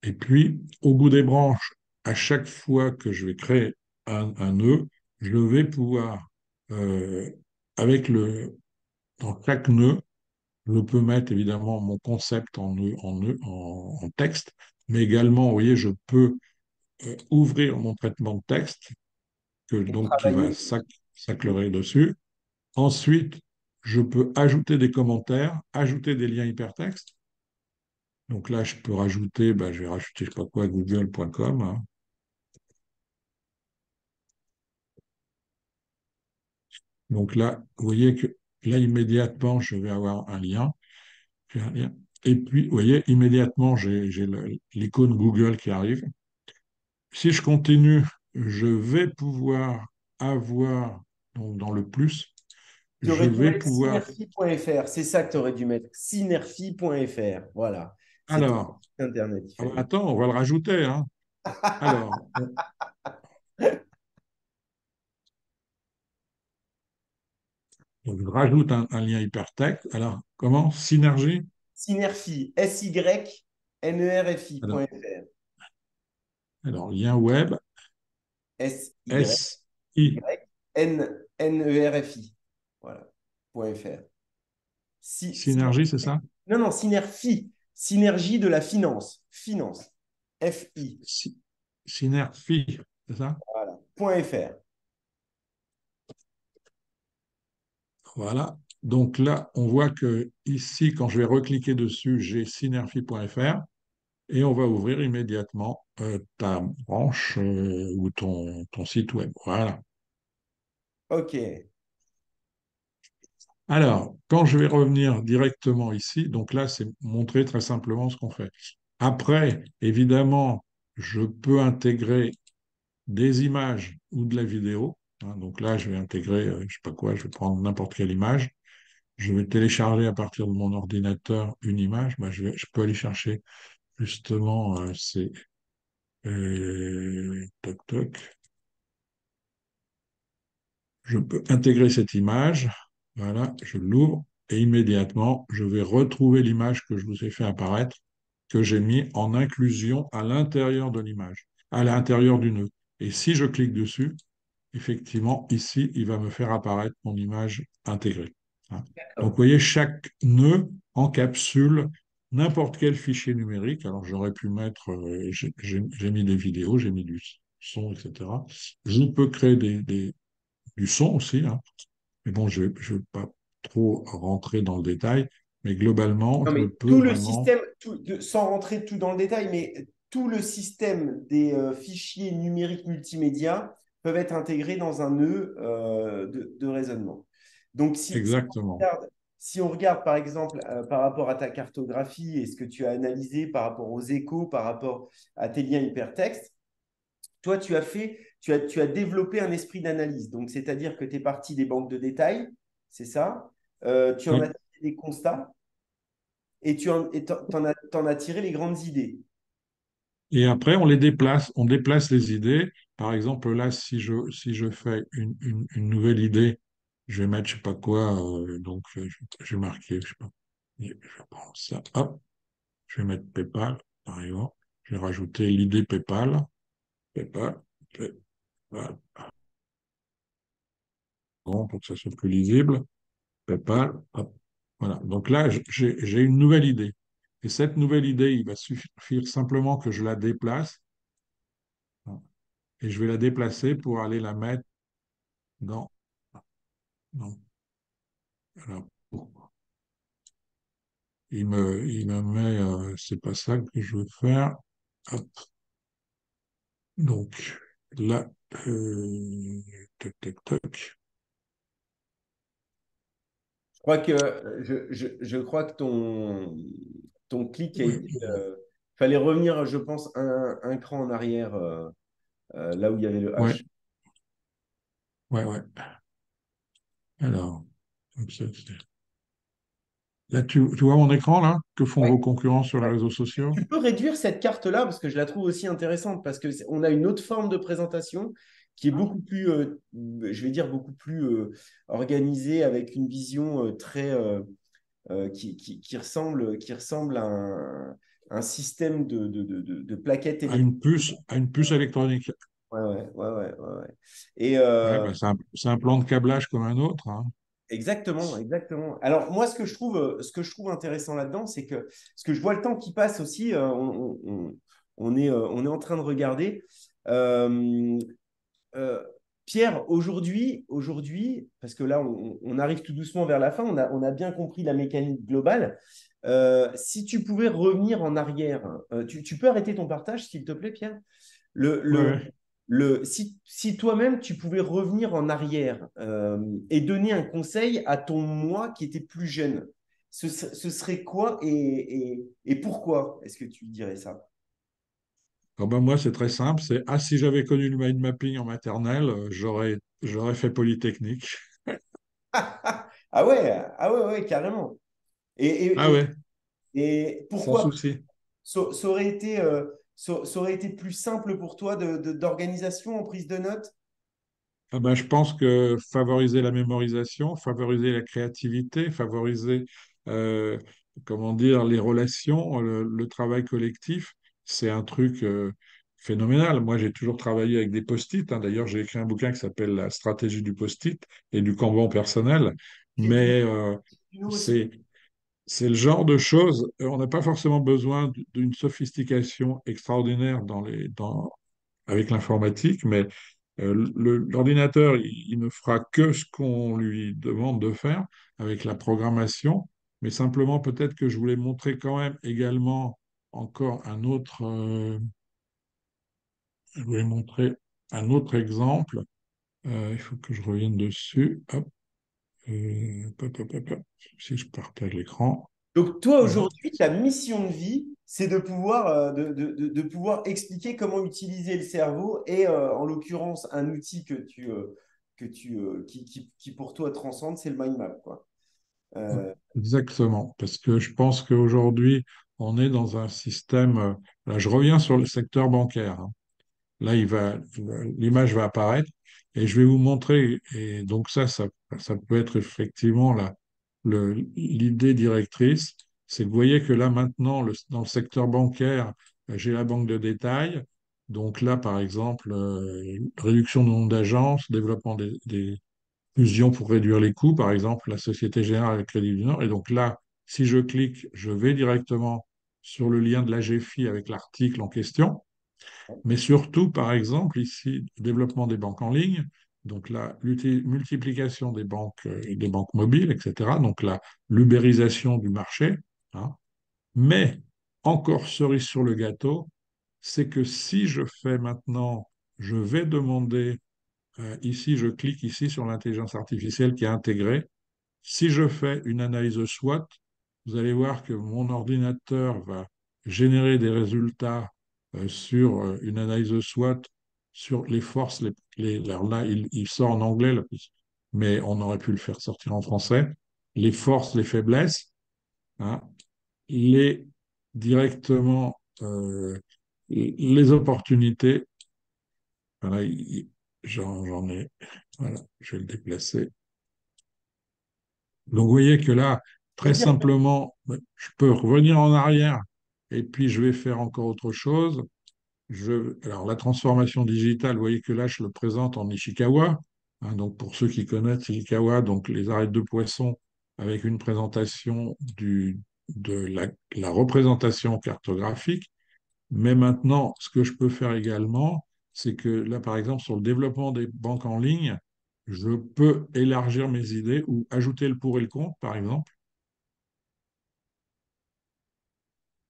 Et puis, au bout des branches, à chaque fois que je vais créer un nœud, je vais pouvoir, euh, avec dans chaque nœud, je peux mettre évidemment mon concept en texte, mais également, vous voyez, je peux ouvrir mon traitement de texte, et donc qui va travailler. s'accélérer dessus. Ensuite, je peux ajouter des commentaires, ajouter des liens hypertextes. Donc là, je peux rajouter, ben, je vais rajouter, je sais pas quoi, google.com, hein. Donc là, vous voyez que là, immédiatement, je vais avoir un lien. J'ai un lien. Et puis, vous voyez, immédiatement, j'ai l'icône Google qui arrive. Si je continue, je vais pouvoir avoir, donc dans le plus, Tu je aurais dû vais mettre pouvoir... synergie.fr. C'est ça que tu aurais dû mettre. Synergie.fr. Voilà. C'est ton Alors, site Internet, il ah bah fallait mettre. attends, on va le rajouter, hein. Alors, donc je rajoute un lien hypertexte. Alors, comment? Synergie? Synergie. Alors, Synerfi.fr. lien web, S-Y-N-N-E-R-F-I. SI. Voilà. .fr. Synergie, c'est ça? Non, non, Synerfi. Synergie de la finance. Finance. FI. Sy- Synergie, c'est ça? Voilà. .fr. Voilà. Donc là, on voit que ici, quand je vais recliquer dessus, j'ai synergie.fr et on va ouvrir immédiatement ta branche ou ton site web. Voilà. OK. Alors, quand je vais revenir directement ici, donc là, c'est montrer très simplement ce qu'on fait. Après, évidemment, je peux intégrer des images ou de la vidéo, hein. Donc là, je vais intégrer, je ne sais pas quoi, je vais prendre n'importe quelle image. Je vais télécharger à partir de mon ordinateur une image. Ben, je peux aller chercher justement, c'est toc toc. Je peux intégrer cette image. Voilà, je l'ouvre et immédiatement, je vais retrouver l'image que je vous ai fait apparaître, que j'ai mis en inclusion à l'intérieur de l'image, à l'intérieur du nœud. Et si je clique dessus, effectivement, ici, il va me faire apparaître mon image intégrée, hein. Donc, vous voyez, chaque nœud encapsule n'importe quel fichier numérique. Alors, j'aurais pu mettre, j'ai mis des vidéos, j'ai mis du son, etc. Je peux créer du son aussi, hein. Mais bon, je ne vais pas trop rentrer dans le détail, mais globalement, Non, je mais peux tout le vraiment, système, sans rentrer tout dans le détail, mais tout le système des fichiers numériques multimédia peuvent être intégrés dans un nœud de raisonnement. Donc, exactement, si on regarde par exemple par rapport à ta cartographie et ce que tu as analysé par rapport aux échos, par rapport à tes liens hypertextes, toi, tu as développé un esprit d'analyse. Donc, c'est-à-dire que tu es parti des banques de détails, c'est ça. Tu en as oui. fait des constats et t'en as tiré les grandes idées. Et après, on déplace les idées. Par exemple, là, si je fais une nouvelle idée, je vais mettre, je sais pas quoi, donc je vais marquer, je sais pas, je prends ça, hop, je vais mettre PayPal, par exemple. Je vais rajouter l'idée PayPal, PayPal, PayPal, bon, pour que ça soit plus lisible, PayPal, hop. Voilà. Donc là, j'ai une nouvelle idée. Et cette nouvelle idée, il va suffire simplement que je la déplace, hein, et je vais la déplacer pour aller la mettre dans. Non. Alors, il me met, c'est pas ça que je veux faire. Hop. Donc, là, tac, tac, tac. Je crois que ton clic a Ouais, été. Fallait revenir, je pense, un cran en arrière, là où il y avait le ouais, H. ouais, ouais. Alors, là, tu vois mon écran, là? Que font Ouais, vos concurrents sur les ouais. réseaux sociaux? Tu peux réduire cette carte-là parce que je la trouve aussi intéressante parce que on a une autre forme de présentation qui est beaucoup plus, je vais dire, beaucoup plus organisée avec une vision très qui ressemble à un système de plaquettes électriques. À une puce électronique. Ouais, ouais, ouais, ouais, ouais, ouais. Et Ouais, ben, c'est un plan de câblage comme un autre, hein. exactement, exactement. Alors moi, ce que je trouve intéressant là-dedans, c'est que parce que je vois le temps qui passe aussi, on est en train de regarder. Euh, euh, Pierre, aujourd'hui, parce que là, on arrive tout doucement vers la fin, on a bien compris la mécanique globale. Si tu pouvais revenir en arrière, tu peux arrêter ton partage, s'il te plaît, Pierre? Le, Ouais, le, ouais. si toi-même, tu pouvais revenir en arrière et donner un conseil à ton moi qui était plus jeune, ce serait quoi et pourquoi est-ce que tu dirais ça? Ah ben, moi, c'est très simple. Si j'avais connu le mind mapping en maternelle, j'aurais fait Polytechnique. Ah ouais, ah ouais, ouais, carrément. Et, Ah et, et, ouais, et sans pourquoi souci. ça aurait été plus simple pour toi d'organisation en prise de notes? Ah ben, je pense que favoriser la mémorisation, favoriser la créativité, favoriser, euh, comment dire, les relations, le travail collectif, c'est un truc phénoménal. Moi, j'ai toujours travaillé avec des post-it, hein. D'ailleurs, j'ai écrit un bouquin qui s'appelle La stratégie du post-it et du Kanban personnel. Tu Mais nous aussi. c'est, c'est le genre de choses, on n'a pas forcément besoin d'une sophistication extraordinaire avec l'informatique, mais l'ordinateur, il ne fera que ce qu'on lui demande de faire avec la programmation. Mais simplement, peut-être que je voulais montrer quand même également encore je voulais montrer un autre exemple. Il faut que je revienne dessus. Hop, hop, hop, hop, hop. Si je partage l'écran. Donc, toi, Voilà. aujourd'hui, ta mission de vie, c'est de pouvoir, de pouvoir expliquer comment utiliser le cerveau et, en l'occurrence, un outil qui, pour toi, transcende, c'est le mind map, quoi. Euh, Exactement, parce que je pense qu'aujourd'hui, on est dans un système. Là, je reviens sur le secteur bancaire, hein. Là, l'image va apparaître et je vais vous montrer. Et donc ça peut être effectivement l'idée directrice. C'est que vous voyez que là maintenant, dans le secteur bancaire, j'ai la banque de détail. Donc là, par exemple, réduction du nombre d'agences, développement des fusions pour réduire les coûts, par exemple, la Société Générale et le Crédit du Nord. Et donc là, si je clique, je vais directement sur le lien de la GFI avec l'article en question. Mais surtout, par exemple, ici, développement des banques en ligne, donc la multiplication des banques mobiles, etc. Donc la l'ubérisation du marché, hein. Mais encore cerise sur le gâteau, c'est que si je fais maintenant, je vais demander, ici, je clique ici sur l'intelligence artificielle qui est intégrée. Si je fais une analyse SWOT, vous allez voir que mon ordinateur va générer des résultats sur une analyse SWOT sur les forces. Alors là, il sort en anglais, là, mais on aurait pu le faire sortir en français. Les forces, les faiblesses, hein, les directement les opportunités. Voilà, j'en ai. Voilà, je vais le déplacer. Donc, vous voyez que là, très C'est-à-dire, simplement, je peux revenir en arrière et puis je vais faire encore autre chose. Alors, la transformation digitale, vous voyez que là, je le présente en Ishikawa, hein. Donc, pour ceux qui connaissent Ishikawa, donc les arêtes de poisson avec une présentation de la représentation cartographique. Mais maintenant, ce que je peux faire également, c'est que là, par exemple, sur le développement des banques en ligne, je peux élargir mes idées ou ajouter le pour et le contre, par exemple.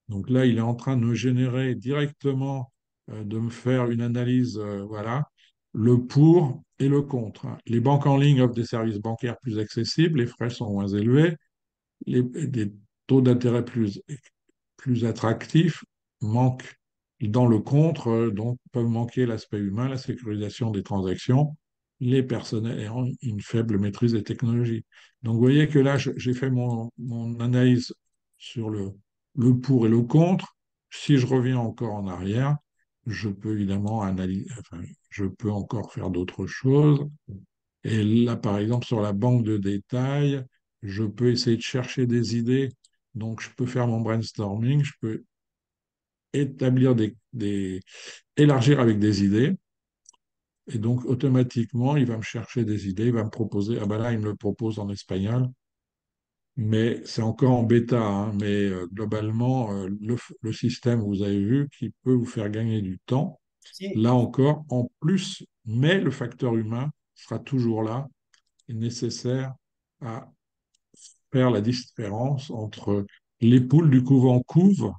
Donc là, il est en train de me générer directement, de me faire une analyse, voilà, le pour et le contre, hein. Les banques en ligne offrent des services bancaires plus accessibles, les frais sont moins élevés, des taux d'intérêt plus attractifs manquent dans le contre, donc peuvent manquer l'aspect humain, la sécurisation des transactions, les personnels ayant une faible maîtrise des technologies. Donc vous voyez que là, j'ai fait mon analyse sur le pour et le contre. Si je reviens encore en arrière, je peux évidemment analyser, enfin, je peux encore faire d'autres choses. Et là, par exemple, sur la banque de détail, je peux essayer de chercher des idées. Donc, je peux faire mon brainstorming, je peux établir élargir avec des idées. Et donc, automatiquement, il va me chercher des idées, il va me proposer. Ah ben là, il me le propose en espagnol, mais c'est encore en bêta, hein. Mais globalement, le système, vous avez vu, qui peut vous faire gagner du temps. si, Là encore, en plus, mais le facteur humain sera toujours là, et nécessaire à faire la différence entre les poules du couvent couve.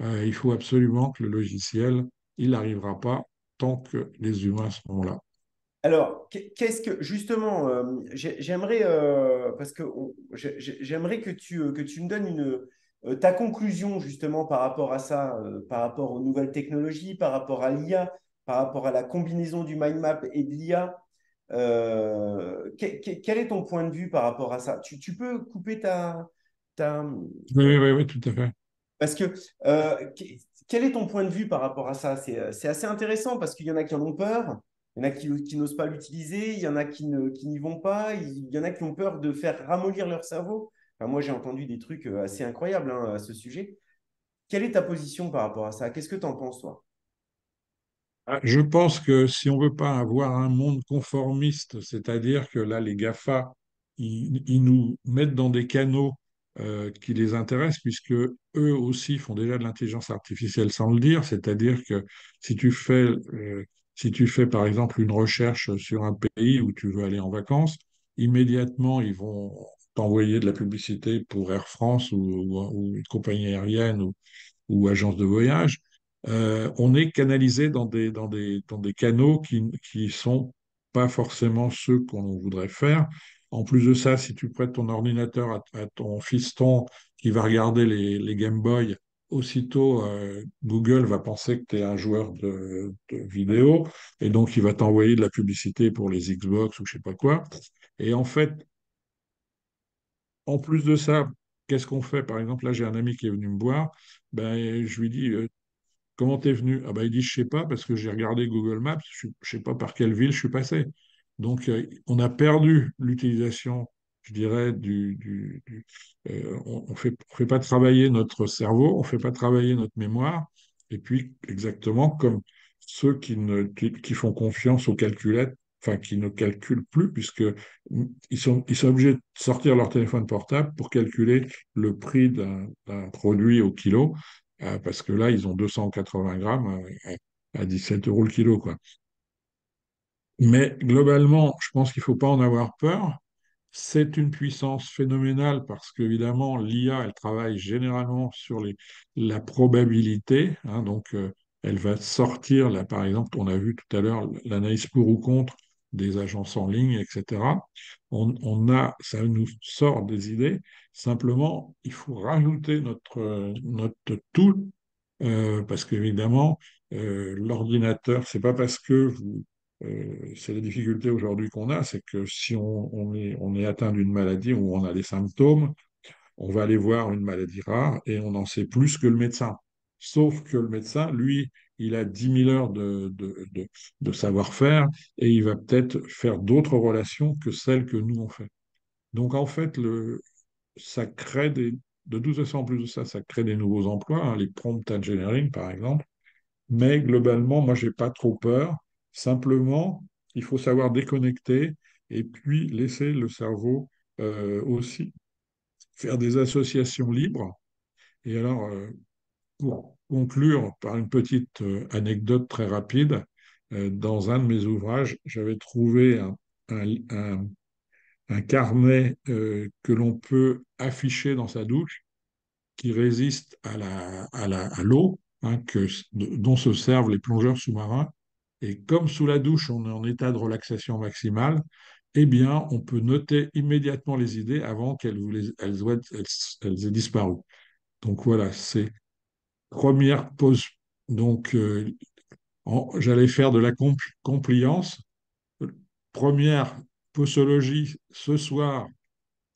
Il faut absolument que le logiciel, il n'arrivera pas tant que les humains seront là. alors, qu'est-ce que, justement, j'aimerais, parce que j'aimerais que tu me donnes ta conclusion, justement, par rapport à ça, par rapport aux nouvelles technologies, par rapport à l'IA, par rapport à la combinaison du mind map et de l'IA. Quel est ton point de vue par rapport à ça? Tu peux couper ta, Oui, oui, oui, oui, tout à fait. parce que, quel est ton point de vue par rapport à ça? C'est assez intéressant parce qu'il y en a qui en ont peur, il y en a qui n'osent pas l'utiliser, il y en a qui n'y vont pas, il y en a qui ont peur de faire ramollir leur cerveau. Enfin, moi, j'ai entendu des trucs assez incroyables, hein, à ce sujet. Quelle est ta position par rapport à ça? Qu'est-ce que tu en penses, toi? Je pense que si on ne veut pas avoir un monde conformiste, c'est-à-dire que là, les GAFA, ils nous mettent dans des canaux qui les intéressent, puisque eux aussi font déjà de l'intelligence artificielle sans le dire. C'est-à-dire que si tu fais, si tu fais par exemple une recherche sur un pays où tu veux aller en vacances, immédiatement ils vont t'envoyer de la publicité pour Air France ou une compagnie aérienne ou agence de voyage. On est canalisé dans des canaux qui sont pas forcément ceux qu'on voudrait faire. En plus de ça, si tu prêtes ton ordinateur à ton fiston qui va regarder les Game Boy, aussitôt Google va penser que tu es un joueur de vidéo et donc il va t'envoyer de la publicité pour les Xbox ou je sais pas quoi. Et en fait, en plus de ça, qu'est-ce qu'on fait? Par exemple, là, j'ai un ami qui est venu me voir. Ben, je lui dis, comment t'es venu? Ah bah, il dit, je sais pas, parce que j'ai regardé Google Maps, je sais pas par quelle ville je suis passé. Donc, on a perdu l'utilisation, je dirais, on fait pas travailler notre cerveau, on fait pas travailler notre mémoire. Et puis, exactement comme ceux qui font confiance aux calculettes, enfin, qui ne calculent plus, puisque ils sont obligés de sortir leur téléphone portable pour calculer le prix d'un produit au kilo parce que là, ils ont 280 grammes à 17 euros le kilo, quoi. Mais globalement, je pense qu'il ne faut pas en avoir peur. C'est une puissance phénoménale parce qu'évidemment, l'IA, elle travaille généralement sur la probabilité. Hein, donc, elle va sortir, là, par exemple, on a vu tout à l'heure l'analyse pour ou contre des agences en ligne, etc. Ça nous sort des idées. Simplement, il faut rajouter notre tool parce qu'évidemment, l'ordinateur, c'est pas parce que c'est la difficulté aujourd'hui qu'on a, c'est que si on est atteint d'une maladie ou on a des symptômes, on va aller voir une maladie rare et on en sait plus que le médecin. Sauf que le médecin, lui, il a 10 000 heures de savoir-faire et il va peut-être faire d'autres relations que celles que nous on fait. Donc en fait, ça crée de toute façon, en plus de ça, ça crée des nouveaux emplois, hein, les prompt engineering par exemple. Mais globalement, moi, j'ai pas trop peur. Simplement, il faut savoir déconnecter et puis laisser le cerveau aussi faire des associations libres. Et alors, pour conclure par une petite anecdote très rapide, dans un de mes ouvrages, j'avais trouvé un, un- un carnet que l'on peut afficher dans sa douche qui résiste à l'eau, hein, dont se servent les plongeurs sous-marins. Et comme sous la douche, on est en état de relaxation maximale, eh bien, on peut noter immédiatement les idées avant elles aient disparu. Donc voilà, c'est première pause. Donc, j'allais faire de la compliance. Première posologie ce soir,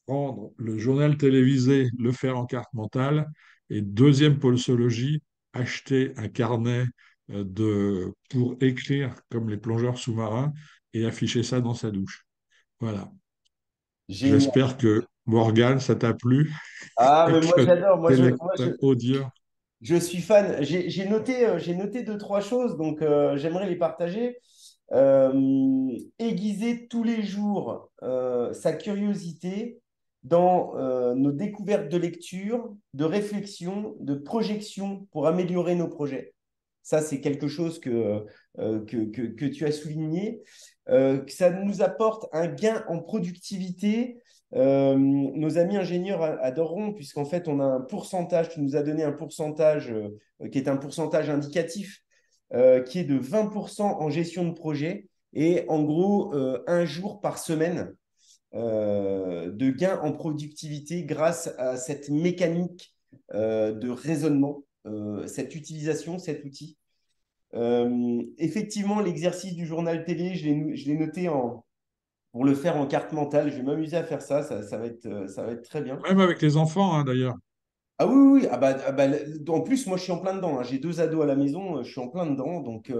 prendre le journal télévisé, le faire en carte mentale. Et deuxième posologie, acheter un carnet pour écrire comme les plongeurs sous-marins et afficher ça dans sa douche. Voilà. Génial. J'espère que Morgane, ça t'a plu Ah, et mais moi que j'adore. tes Moi, lecteurs audio. je suis fan. J'ai noté deux, trois choses, donc j'aimerais les partager. Aiguiser tous les jours sa curiosité dans nos découvertes de lecture, de réflexion, de projection pour améliorer nos projets. Ça, c'est quelque chose que tu as souligné. Que ça nous apporte un gain en productivité. Nos amis ingénieurs adoreront, puisqu'en fait, on a un pourcentage, tu nous as donné un pourcentage qui est un pourcentage indicatif, qui est de 20% en gestion de projet et en gros, un jour par semaine de gain en productivité grâce à cette mécanique de raisonnement, cette utilisation, cet outil. Effectivement, l'exercice du journal télé, je l'ai noté pour le faire en carte mentale. Je vais m'amuser à faire ça, ça va être très bien. Même avec les enfants, hein, d'ailleurs. Ah oui, oui, oui. En plus, moi, je suis en plein dedans, hein. J'ai deux ados à la maison, je suis en plein dedans. Donc,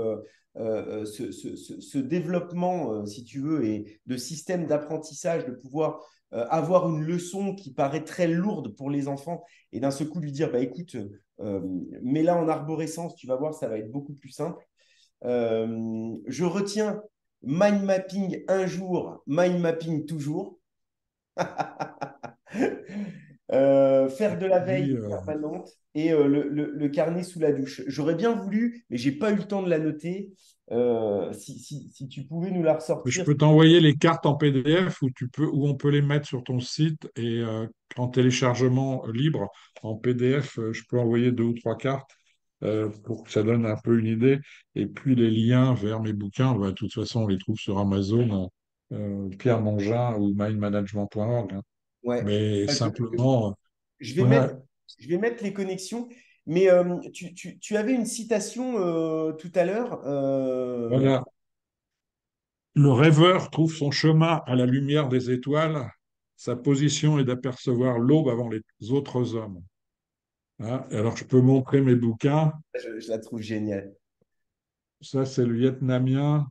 ce développement, si tu veux, et de système d'apprentissage, de pouvoir avoir une leçon qui paraît très lourde pour les enfants et d'un seul coup lui dire, bah, écoute, euh, mets-la en arborescence, tu vas voir, ça va être beaucoup plus simple. Je retiens mind mapping un jour, mind mapping toujours. Faire Et de la puis, veille permanente et le carnet sous la douche. J'aurais bien voulu, mais j'ai pas eu le temps de la noter. Si tu pouvais nous la je ressortir. peux t'envoyer les cartes en PDF où on peut les mettre sur ton site et en téléchargement libre, en PDF, je peux envoyer deux ou trois cartes pour que ça donne un peu une idée. Et puis les liens vers mes bouquins, bah, de toute façon, on les trouve sur Amazon, Pierre Mongin ou mindmanagement.org, hein. Ouais. Mais Euh, Je, simplement, je vais mettre, voilà, je vais mettre les connexions. Mais tu avais une citation tout à l'heure. voilà. Le rêveur trouve son chemin à la lumière des étoiles. Sa position est d'apercevoir l'aube avant les autres hommes. Hein. Alors, je peux montrer mes bouquins. Je la trouve géniale. Ça, c'est le vietnamien.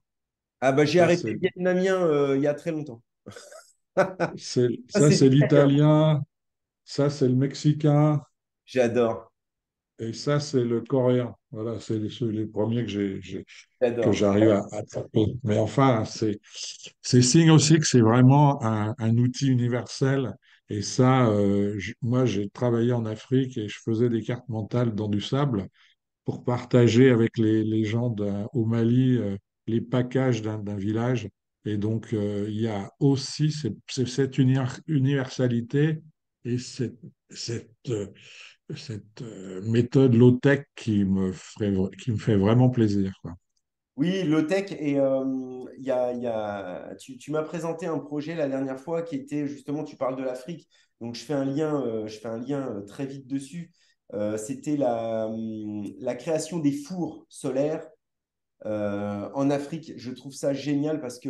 Ah bah j'ai Ça, arrêté c'est, le vietnamien il y a très longtemps. Ça, ça, c'est c'est très bien. l'italien. Ça, c'est le mexicain. J'adore. Et ça, c'est le coréen. Voilà, c'est les premiers que J'adore. j'arrive à attraper. Mais enfin, c'est signe aussi que c'est vraiment un outil universel. Et ça, moi, j'ai travaillé en Afrique et je faisais des cartes mentales dans du sable pour partager avec les gens au Mali les packages d'un village. Et donc, il y a aussi cette universalité et cette méthode low-tech qui me fait vraiment plaisir, quoi. Oui, low-tech. Et tu m'as présenté un projet la dernière fois qui était justement, tu parles de l'Afrique. Donc, je fais un lien très vite dessus. C'était la création des fours solaires en Afrique. Je trouve ça génial parce que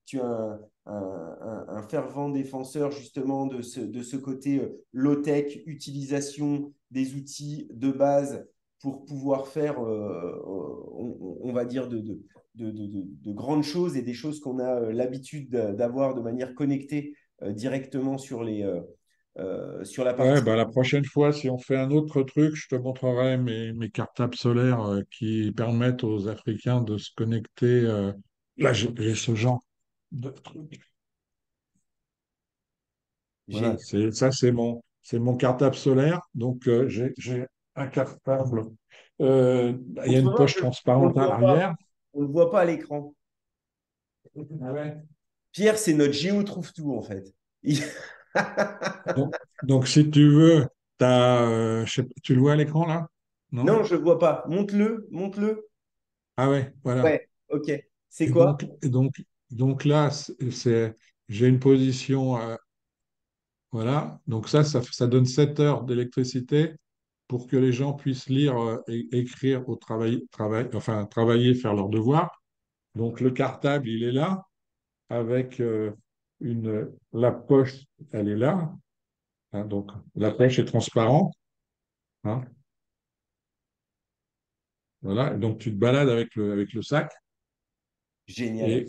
tu as un fervent défenseur justement de ce côté low-tech, utilisation des outils de base pour pouvoir faire, on va dire, de grandes choses et des choses qu'on a l'habitude d'avoir de manière connectée directement sur la Ouais, partie. bah, la prochaine fois, si on fait un autre truc, je te montrerai mes cartables solaires qui permettent aux Africains de se connecter. Là, j'ai ce genre de truc. Voilà, Génial. ça, c'est mon cartable solaire. Donc, j'ai un cartable. Il y a une Autrement, poche on ne le transparente à voit pas. l'arrière. On ne le voit pas à l'écran. Ah ouais. Pierre, c'est notre Géo trouve-tout, en fait. Il- Donc, si tu veux, tu le vois à l'écran là? Non, Non? je ne vois pas. Monte-le, monte-le. Ah ouais, voilà. Ouais, ok. C'est Et quoi? donc, et donc, donc là, j'ai une position, voilà. Donc ça donne 7 heures d'électricité pour que les gens puissent lire et écrire enfin travailler, faire leurs devoirs. Donc le cartable, il est là, avec la poche, elle est là. Hein. Donc la poche est transparente. Hein. Voilà. Et donc tu te balades avec le sac. Génial. Et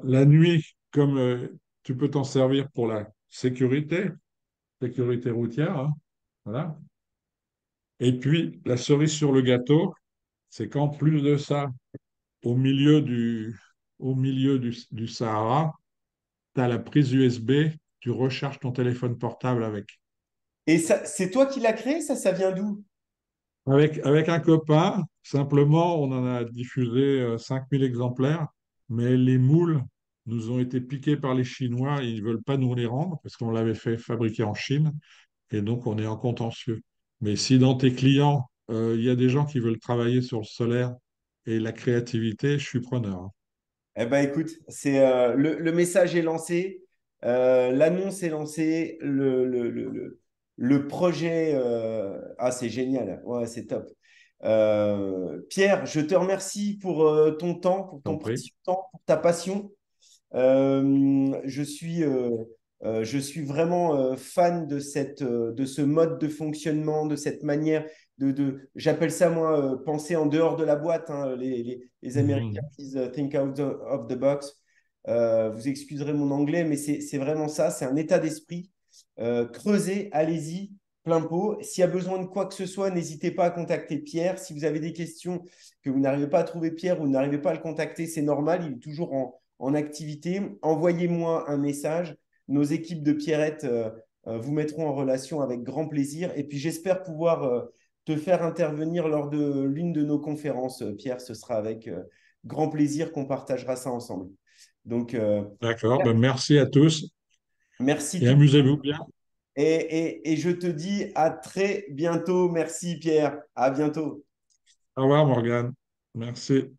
la nuit, comme tu peux t'en servir pour la sécurité routière, hein. Voilà. Et puis, la cerise sur le gâteau, c'est qu'en plus de ça, au milieu du Sahara, tu as la prise USB, tu recharges ton téléphone portable avec. Et ça, c'est toi qui l'as créé, ça vient d'où? Avec un copain, simplement, on en a diffusé 5000 exemplaires, mais les moules nous ont été piqués par les Chinois et ils ne veulent pas nous les rendre parce qu'on l'avait fait fabriquer en Chine et donc on est en contentieux. Mais si dans tes clients, il y a des gens qui veulent travailler sur le solaire et la créativité, je suis preneur, hein. Eh ben, écoute, le message est lancé, l'annonce est lancée, le projet. Ah, c'est génial. Ouais, c'est top. Pierre, je te remercie pour ton temps, pour T'en ton prie. précieux temps, pour ta passion. Je suis vraiment fan de ce mode de fonctionnement, de cette manière j'appelle ça moi penser en dehors de la boîte, hein. Les Américains Mhm. disent think out of the box. Vous excuserez mon anglais, mais c'est vraiment ça, c'est un état d'esprit. Creusez, allez-y, plein pot. S'il y a besoin de quoi que ce soit, n'hésitez pas à contacter Pierre. Si vous avez des questions que vous n'arrivez pas à trouver Pierre ou vous n'arrivez pas à le contacter, c'est normal, il est toujours en activité. Envoyez-moi un message. nos équipes de Pierrette vous mettront en relation avec grand plaisir. Et puis, j'espère pouvoir te faire intervenir lors de l'une de nos conférences, Pierre. Ce sera avec grand plaisir qu'on partagera ça ensemble. Donc, D'accord, ben merci à tous merci et tout. amusez-vous bien. Et je te dis à très bientôt. Merci, Pierre. À bientôt. Au revoir, Morgane. Merci.